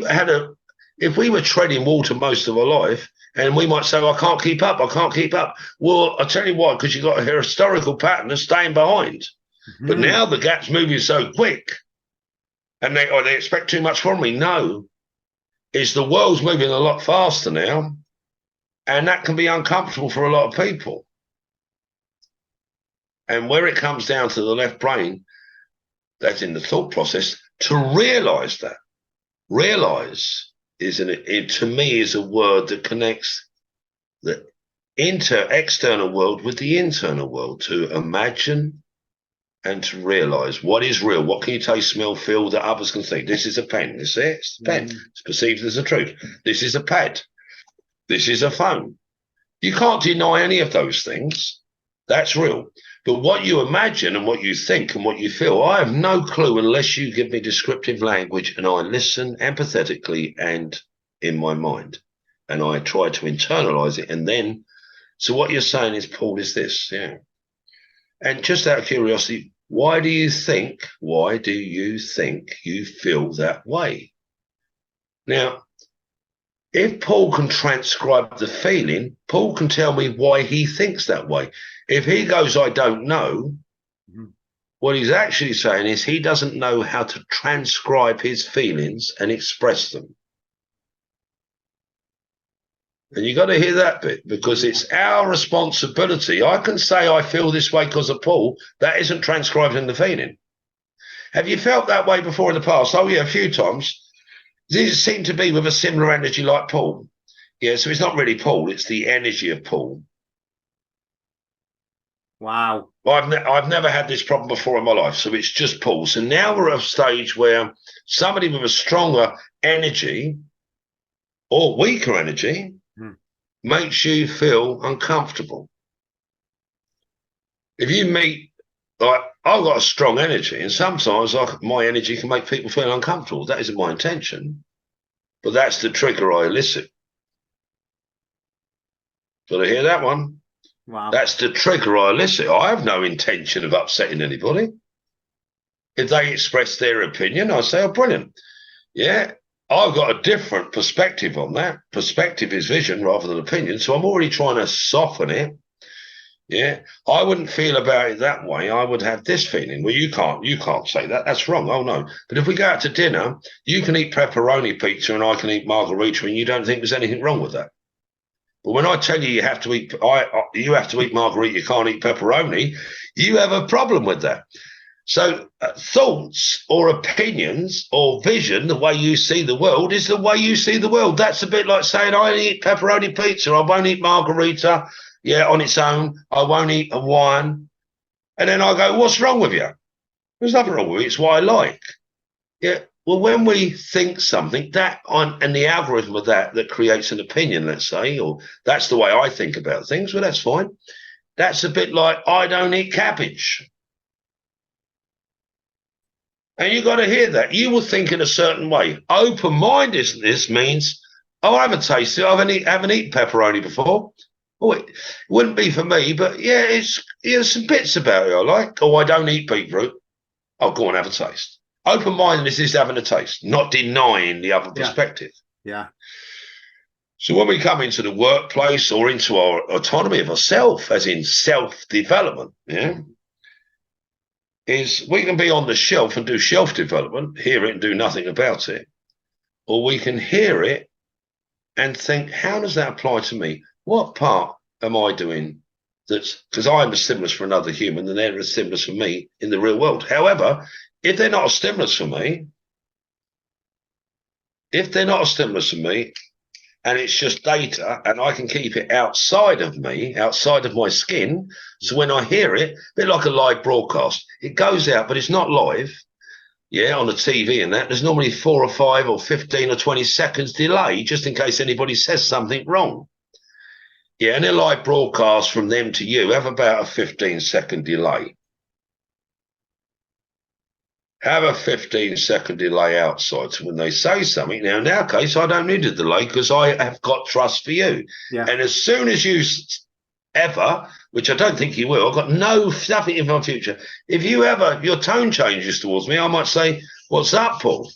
were treading water most of our life, and we might say, I can't keep up. Well, I'll tell you why, because you've got a historical pattern of staying behind. But now the gap's moving so quick, and they expect too much from me. No, it's the world's moving a lot faster now, and that can be uncomfortable for a lot of people. And where it comes down to the left brain, that's in the thought process, to realise that. Realise to me is a word that connects the external world with the internal world, to imagine and to realise what is real. What can you taste, smell, feel that others can think? This is a pen. This is it's a pen. It's perceived as a truth. This is a pad. This is a phone. You can't deny any of those things. That's real. But what you imagine and what you think and what you feel, I have no clue unless you give me descriptive language and I listen empathetically and in my mind. And I try to internalise it. And then, so what you're saying is, Paul, is this, And just out of curiosity, why do you think you feel that way? Now, if Paul can transcribe the feeling, Paul can tell me why he thinks that way. If he goes, I don't know, what he's actually saying is he doesn't know how to transcribe his feelings and express them. And you got to hear that bit, because it's our responsibility. I can say I feel this way because of Paul. That isn't transcribed in the feeling. Have you felt that way before in the past? Oh, yeah, a few times. These seem to be with a similar energy like Paul. Yeah, so it's not really Paul. It's the energy of Paul. Wow. I've never had this problem before in my life, so it's just Paul. So now we're at a stage where somebody with a stronger energy or weaker energy makes you feel uncomfortable. If you meet, like, I've got a strong energy, and sometimes my energy can make people feel uncomfortable. That isn't my intention, but that's the trigger I elicit. Got to hear that one? Wow. That's the trigger I elicit. I have no intention of upsetting anybody. If they express their opinion, I say, oh, brilliant. Yeah, I've got a different perspective on that. Perspective is vision rather than opinion. So I'm already trying to soften it. Yeah, I wouldn't feel about it that way. I would have this feeling. Well, you can't say that. That's wrong. Oh, no. But if we go out to dinner, you can eat pepperoni pizza and I can eat margarita, and you don't think there's anything wrong with that. But when I tell you you have to eat margarita, you can't eat pepperoni, you have a problem with that. So thoughts or opinions or vision, the way you see the world, is the way you see the world. That's a bit like saying I only eat pepperoni pizza, I won't eat margarita, on its own, I won't eat a wine. And then I go, what's wrong with you? There's nothing wrong with it, it's what I like. Yeah. Well, when we think something, and the algorithm of that creates an opinion, let's say, or that's the way I think about things, well, that's fine. That's a bit like, I don't eat cabbage. And you got to hear that. You will think in a certain way. Open-mindedness means, I haven't tasted it. I haven't eaten pepperoni before. Oh, it wouldn't be for me, but there's some bits about it I like. Oh, I don't eat beetroot. I'll go and have a taste. Open-mindedness is having a taste, not denying the other perspective. Yeah. So when we come into the workplace or into our autonomy of ourself, as in self-development, yeah, is we can be on the shelf and do shelf development, hear it and do nothing about it. Or we can hear it and think, how does that apply to me? What part am I doing that's, because I am a stimulus for another human and they're a stimulus for me in the real world. However, if they're not a stimulus for me, and it's just data and I can keep it outside of me, outside of my skin, so when I hear it, a bit like a live broadcast, it goes out, but it's not live. Yeah, on the TV and that, there's normally 4 or 5 or 15 or 20 seconds delay just in case anybody says something wrong. Yeah, and a live broadcast from them to you have about a 15-second delay. Have a 15-second delay outside. So when they say something, now in our case, I don't need a delay because I have got trust for you. Yeah. And as soon as you ever, which I don't think you will, I've got nothing in my future. If you ever, your tone changes towards me, I might say, what's up, Paul?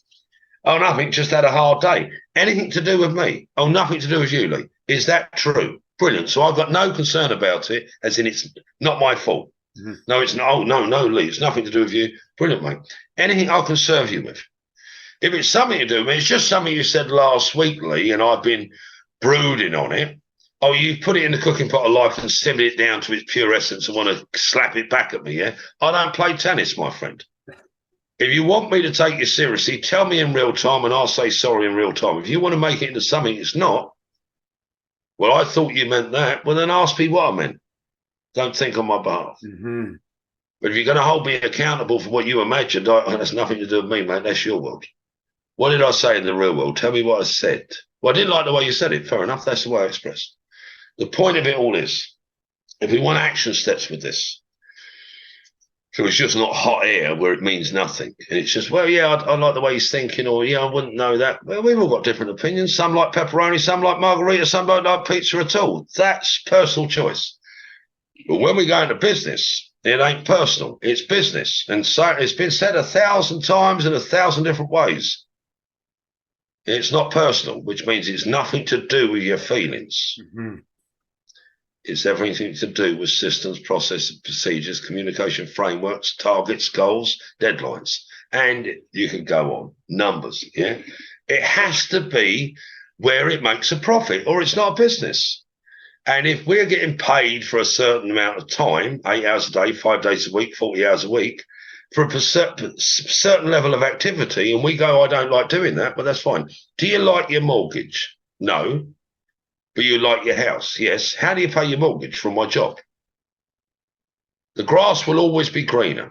Oh, nothing, just had a hard day. Anything to do with me? Oh, nothing to do with you, Lee. Is that true? Brilliant. So I've got no concern about it, as in it's not my fault. Mm-hmm. No, it's not. Oh, no, Lee, it's nothing to do with you. Brilliant, mate. Anything I can serve you with. If it's something to do with me, it's just something you said last week, Lee, and I've been brooding on it. Oh, you put it in the cooking pot of life and simmer it down to its pure essence and want to slap it back at me, yeah? I don't play tennis, my friend. If you want me to take you seriously, tell me in real time and I'll say sorry in real time. If you want to make it into something it's not, well, I thought you meant that. Well, then ask me what I meant. Don't think on my behalf. Mm-hmm. But if you're going to hold me accountable for what you imagined, that's nothing to do with me, mate. That's your world. What did I say in the real world? Tell me what I said. Well, I didn't like the way you said it. Fair enough. That's the way I expressed. The point of it all is, if we want action steps with this, so it's just not hot air where it means nothing. And it's just, well, yeah, I like the way he's thinking, or yeah, I wouldn't know that. Well, we've all got different opinions. Some like pepperoni, some like margarita, some don't like pizza at all. That's personal choice. But when we go into business, it ain't personal, it's business. And so it's been said 1,000 times in 1,000 different ways. It's not personal, which means it's nothing to do with your feelings. Mm-hmm. It's everything to do with systems, processes, procedures, communication frameworks, targets, goals, deadlines. And you can go on. Numbers, yeah? It has to be where it makes a profit or it's not a business. And if we're getting paid for a certain amount of time, 8 hours a day, 5 days a week, 40 hours a week, for a certain level of activity, and we go, I don't like doing that, but that's fine. Do you like your mortgage? No. But you like your house? Yes. How do you pay your mortgage? From my job. The grass will always be greener.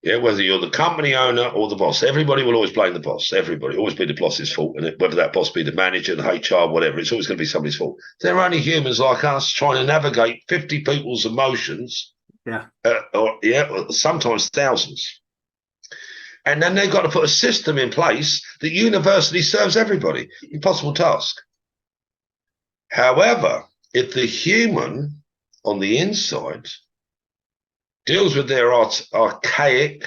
Yeah, whether you're the company owner or the boss, everybody will always blame the boss. Everybody, always be the boss's fault. And whether that boss be the manager, the HR, whatever, it's always going to be somebody's fault. They're only humans like us trying to navigate 50 people's emotions. Yeah. Or sometimes thousands. And then they've got to put a system in place that universally serves everybody. Impossible task. However, if the human on the inside deals with their archaic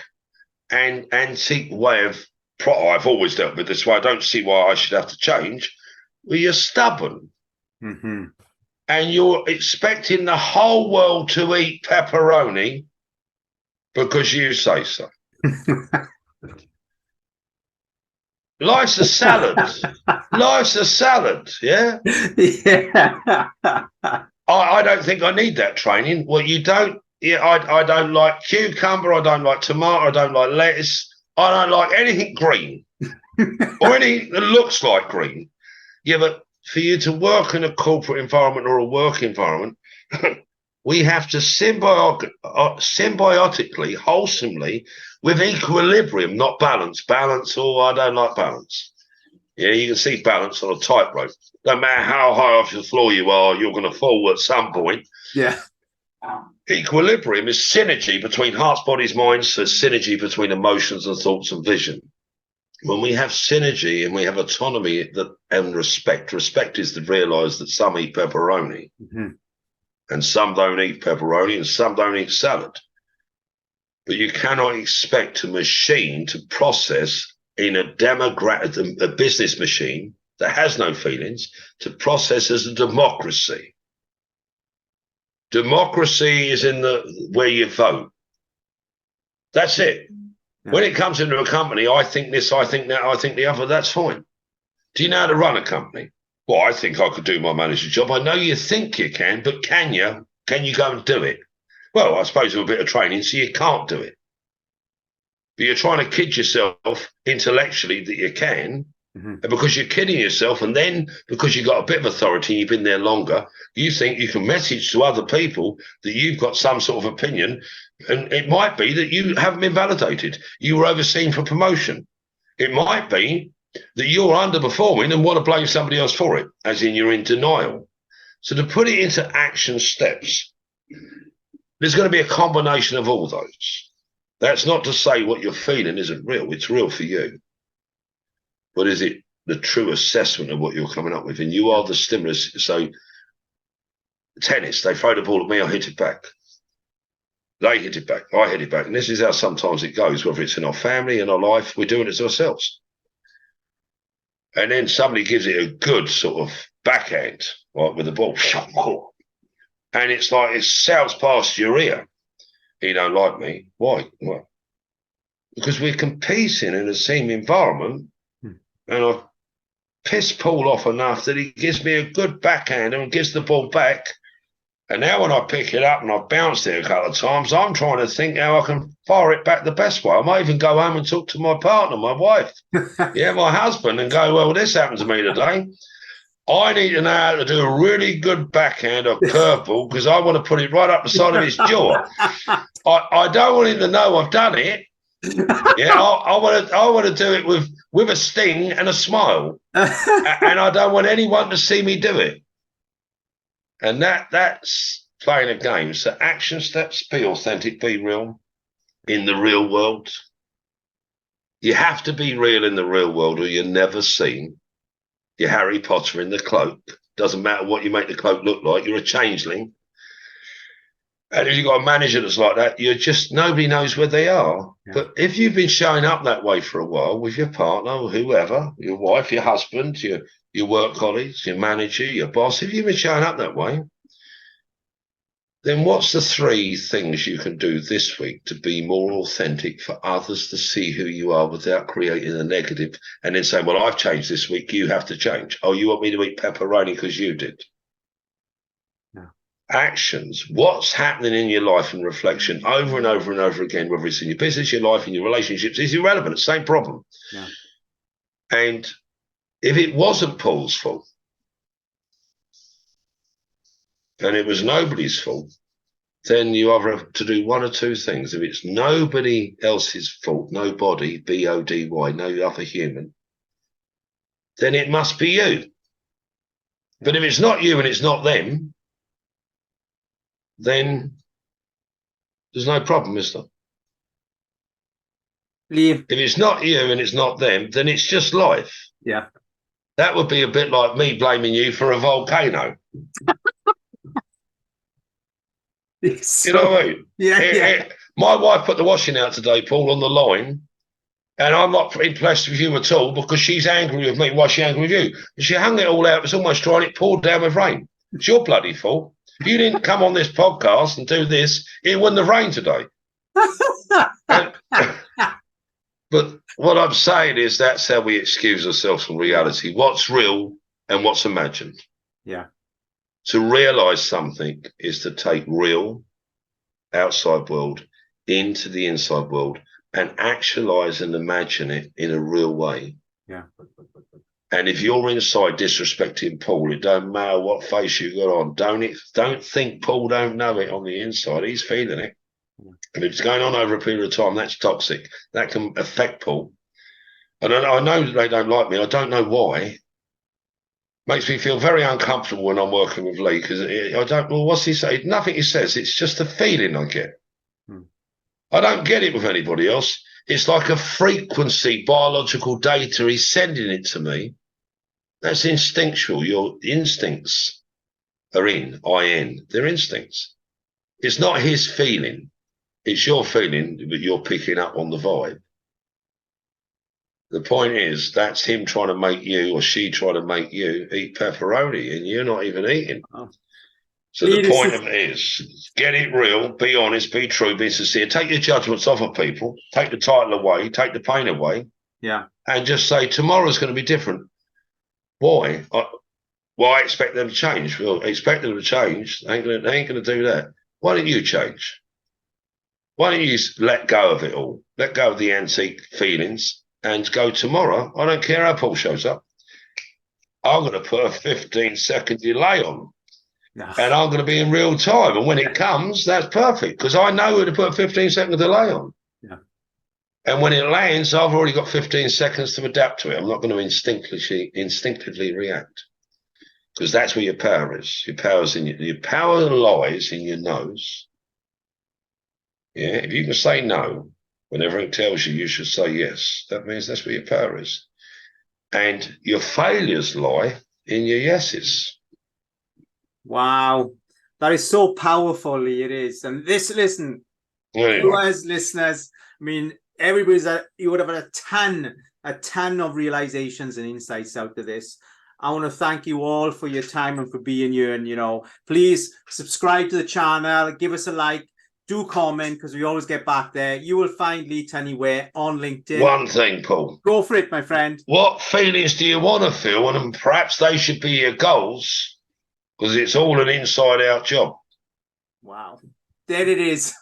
and antique way of, I've always dealt with this way, I don't see why I should have to change, well, you're stubborn. Mm-hmm. And you're expecting the whole world to eat pepperoni because you say so. Life's a salad. Life's a salad, yeah? Yeah. I don't think I need that training. Well, you don't. Yeah, I don't like cucumber. I don't like tomato. I don't like lettuce. I don't like anything green or anything that looks like green. Yeah, but for you to work in a corporate environment or a work environment, we have to symbiotically, wholesomely, with equilibrium, not balance. Balance, oh, I don't like balance. Yeah, you can see balance on a tightrope. No matter how high off the floor you are, you're going to fall at some point. Yeah. Equilibrium is synergy between hearts, bodies, minds, so synergy between emotions and thoughts and vision. When we have synergy and we have autonomy and respect is to realize that some eat pepperoni and some don't eat pepperoni and some don't eat salad. But you cannot expect a machine to process in a business machine that has no feelings to process as a democracy. Democracy is in the where you vote. That's it. Yeah. When it comes into a company, I think this, I think that, I think the other, that's fine. Do you know how to run a company? Well, I think I could do my manager job. I know you think you can, but can you? Can you go and do it? Well, I suppose with a bit of training, so you can't do it. But you're trying to kid yourself intellectually that you can, and because you're kidding yourself, and then because you've got a bit of authority and you've been there longer, you think you can message to other people that you've got some sort of opinion, and it might be that you haven't been validated. You were overseen for promotion. It might be that you're underperforming and want to blame somebody else for it, as in you're in denial. So to put it into action steps, there's going to be a combination of all those. That's not to say what you're feeling isn't real. It's real for you. But is it the true assessment of what you're coming up with? And you are the stimulus. So tennis, they throw the ball at me, I hit it back. They hit it back, I hit it back. And this is how sometimes it goes, whether it's in our family, in our life, we're doing it to ourselves. And then somebody gives it a good sort of backhand, right, with the ball. And it's like it sails past your ear. You don't like me. Why? Well, because we're competing in the same environment, and I piss Paul off enough that he gives me a good backhand and gives the ball back. And now when I pick it up and I've bounced it a couple of times, I'm trying to think how I can fire it back the best way. I might even go home and talk to my partner, my wife, my husband, and go, well, this happened to me today. I need to know how to do a really good backhand or curveball because I want to put it right up the side of his jaw. I don't want him to know I've done it. Yeah, I want to do it with a sting and a smile, and I don't want anyone to see me do it. And that's playing a game. So action steps: be authentic, be real in the real world. You have to be real in the real world, or you're never seen. You're Harry Potter in the cloak. Doesn't matter what you make the cloak look like. You're a changeling. And if you've got a manager that's like that, you're just, nobody knows where they are. Yeah. But if you've been showing up that way for a while with your partner or whoever, your wife, your husband, your work colleagues, your manager, your boss, if you've been showing up that way, then what's the 3 things you can do this week to be more authentic for others to see who you are without creating a negative and then saying, well, I've changed this week, you have to change. Oh, you want me to eat pepperoni because you did? No. Actions. What's happening in your life and reflection over and over and over again, whether it's in your business, your life, in your relationships, is irrelevant. Same problem. Yeah. And if it wasn't Paul's fault, and it was nobody's fault, then you either have to do one or 2 things. If it's nobody else's fault, nobody, B-O-D-Y, no other human, then it must be you. But if it's not you and it's not them, then there's no problem, is there? Leave. If it's not you and it's not them, then it's just life. Yeah. That would be a bit like me blaming you for a volcano. You know what I mean? Yeah, my wife put the washing out today, Paul, on the line, and I'm not impressed with you at all because she's angry with me. Why is she angry with you? And she hung it all out. It was almost dry and it poured down with rain. It's your bloody fault. If you didn't come on this podcast and do this, it wouldn't have rained today. But what I'm saying is that's how we excuse ourselves from reality. What's real and what's imagined. Yeah. To realize something is to take real outside world into the inside world and actualize and imagine it in a real way. Yeah. And if you're inside disrespecting Paul, it don't matter what face you got on. Don't think Paul don't know it on the inside. He's feeling it. Yeah. And if it's going on over a period of time, that's toxic. That can affect Paul. And I know they don't like me. I don't know why. Makes me feel very uncomfortable when I'm working with Lee because I don't. Well, what's he say? Nothing he says. It's just a feeling I get. I don't get it with anybody else. It's like a frequency, biological data. He's sending it to me. That's instinctual. Your instincts are in. They're instincts. It's not his feeling. It's your feeling, but you're picking up on the vibe. The point is, that's him trying to make you, or she trying to make you eat pepperoni, and you're not even eating. Oh. So the point of it is, get it real, be honest, be true, be sincere. Take your judgments off of people, take the title away, take the pain away. Yeah. And just say, tomorrow's going to be different. Why? Well, I expect them to change. Well, expect them to change. They ain't going to do that. Why don't you change? Why don't you let go of it all? Let go of the antique feelings and go tomorrow. I don't care how Paul shows up. I'm going to put a 15-second delay on. No. And I'm going to be in real time. And when it comes, that's perfect, because I know who to put a 15-second delay on. Yeah. And when it lands, I've already got 15 seconds to adapt to it. I'm not going to instinctively react, because that's where your power is. Your power lies in your nose. Yeah, if you can say no when everyone tells you you should say yes, that means that's where your power is. And your failures lie in your yeses. Wow, that is so powerful, Lee. It is. And listen, Anyway. viewers, listeners, I mean, you would have had a ton of realizations and insights out of this. I want to thank you all for your time and for being here. And, please subscribe to the channel, give us a like, do comment, because we always get back there. You will find Lee Anywhere on LinkedIn. One thing, Paul. Go for it, my friend. What feelings do you want to feel? And perhaps they should be your goals, because it's all an inside-out job. Wow. There it is.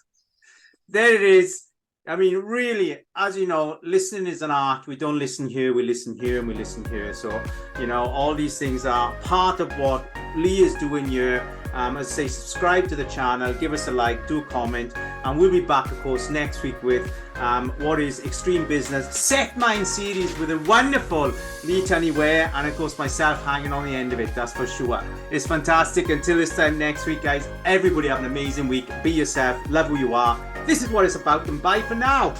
There it is. I mean, really, as you know, listening is an art. We don't listen here, we listen here, and we listen here. So, all these things are part of what Lee is doing here. As I say, subscribe to the channel, give us a like, do comment, and we'll be back, of course, next week with what is Extreme Business Set Mind series with a wonderful Lee Anywhere, and of course myself hanging on the end of it, that's for sure. It's fantastic. Until this time next week, guys, everybody have an amazing week. Be yourself, love who you are. This is what it's about, and bye for now.